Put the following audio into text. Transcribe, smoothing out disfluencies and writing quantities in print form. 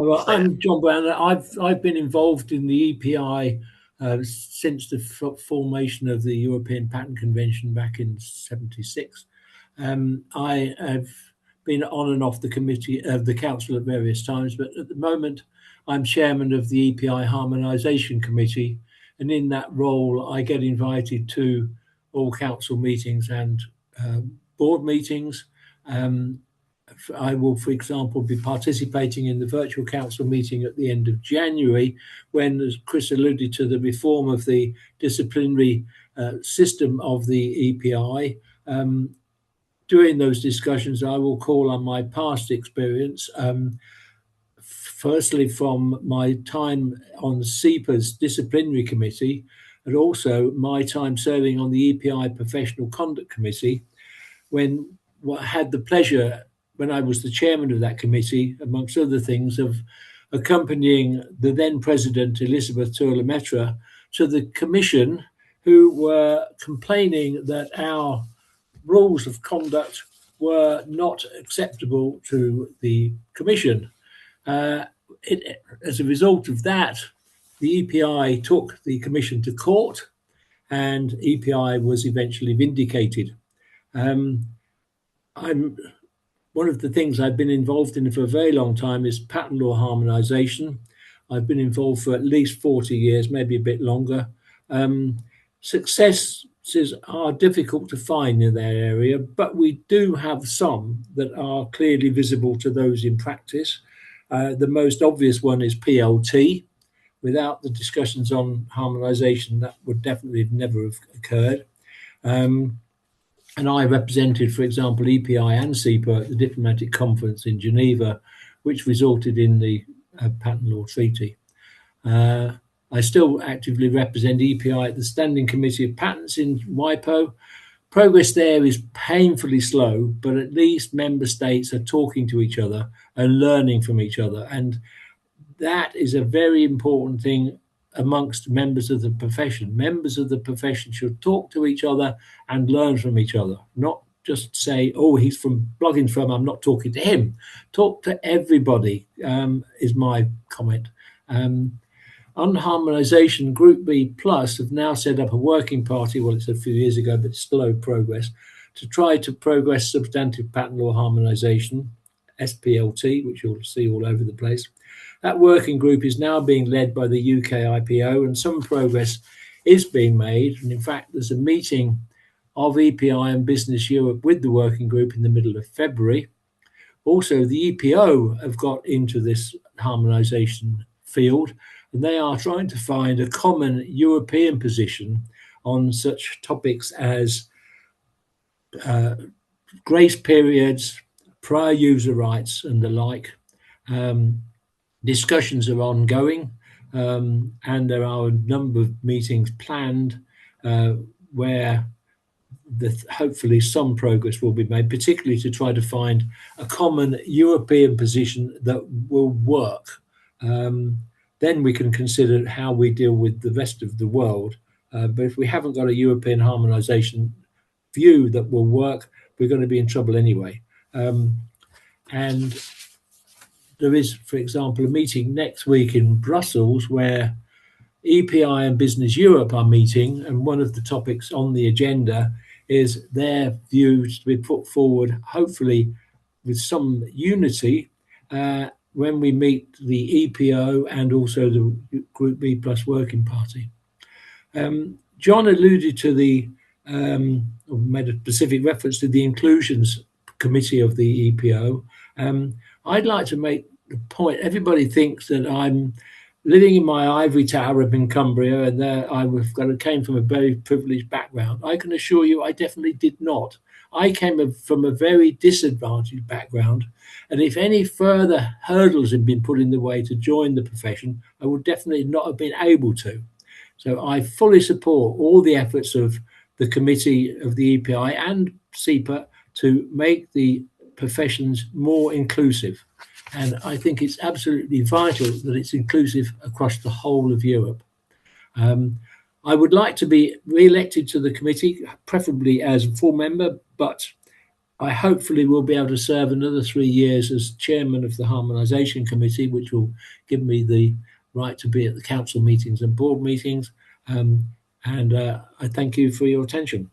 Well, I'm John Brown. I've been involved in the EPI since the formation of the European Patent Convention back in '76. I have been on and off the committee of the council at various times, but at the moment I'm chairman of the EPI Harmonisation Committee, and in that role I get invited to all council meetings and board meetings. I will, for example, be participating in the virtual council meeting at the end of January, when, as Chris alluded to, the reform of the disciplinary system of the EPI. During those discussions, I will call on my past experience, firstly from my time on CIPA's disciplinary committee, and also my time serving on the EPI Professional Conduct Committee, when I had the pleasure, when I was the chairman of that committee, amongst other things, of accompanying the then President Elizabeth Tour-Lemaitre to the Commission, who were complaining that our rules of conduct were not acceptable to the Commission. As a result of that, the EPI took the Commission to court, and EPI was eventually vindicated. One of the things I've been involved in for a very long time is patent law harmonisation. I've been involved for at least 40 years, maybe a bit longer. Successes are difficult to find in that area, but we do have some that are clearly visible to those in practice. The most obvious one is PLT. Without the discussions on harmonisation, that would definitely never have occurred. And I represented, for example, EPI and CIPA at the diplomatic conference in Geneva, which resulted in the patent law treaty. I still actively represent EPI at the Standing Committee of Patents in WIPO. Progress there is painfully slow, but at least member states are talking to each other and learning from each other. And that is a very important thing amongst members of the profession. Members of the profession should talk to each other and learn from each other, not just say, oh, he's from blogging from, I'm not talking to him. Talk to everybody, is my comment. On harmonisation, Group B Plus have now set up a working party, well, it's a few years ago, but slow progress, to try to progress substantive patent law harmonisation, SPLT, which you'll see all over the place. That working group is now being led by the UK IPO, and some progress is being made. And in fact, there's a meeting of EPI and Business Europe with the working group in the middle of February. Also, the EPO have got into this harmonisation field, and they are trying to find a common European position on such topics as grace periods, prior user rights, and the like. Discussions are ongoing, and there are a number of meetings planned where hopefully some progress will be made, particularly to try to find a common European position that will work. Then we can consider how we deal with the rest of the world. But if we haven't got a European harmonisation view that will work, we're going to be in trouble anyway. And there is, for example, a meeting next week in Brussels where EPI and Business Europe are meeting, and one of the topics on the agenda is their views to be put forward, hopefully with some unity, when we meet the EPO and also the Group B Plus Working Party. John alluded to or made a specific reference to the Inclusions Committee of the EPO. I'd like to make the point, everybody thinks that I'm living in my ivory tower up in Cumbria and there I came from a very privileged background. I can assure you I definitely did not. I came from a very disadvantaged background, and if any further hurdles had been put in the way to join the profession, I would definitely not have been able to. So I fully support all the efforts of the committee of the EPI and CIPA to make the professions more inclusive. And I think it's absolutely vital that it's inclusive across the whole of Europe. I would like to be re-elected to the committee, preferably as a full member, but I hopefully will be able to serve another 3 years as chairman of the Harmonisation Committee, which will give me the right to be at the council meetings and board meetings. And I thank you for your attention.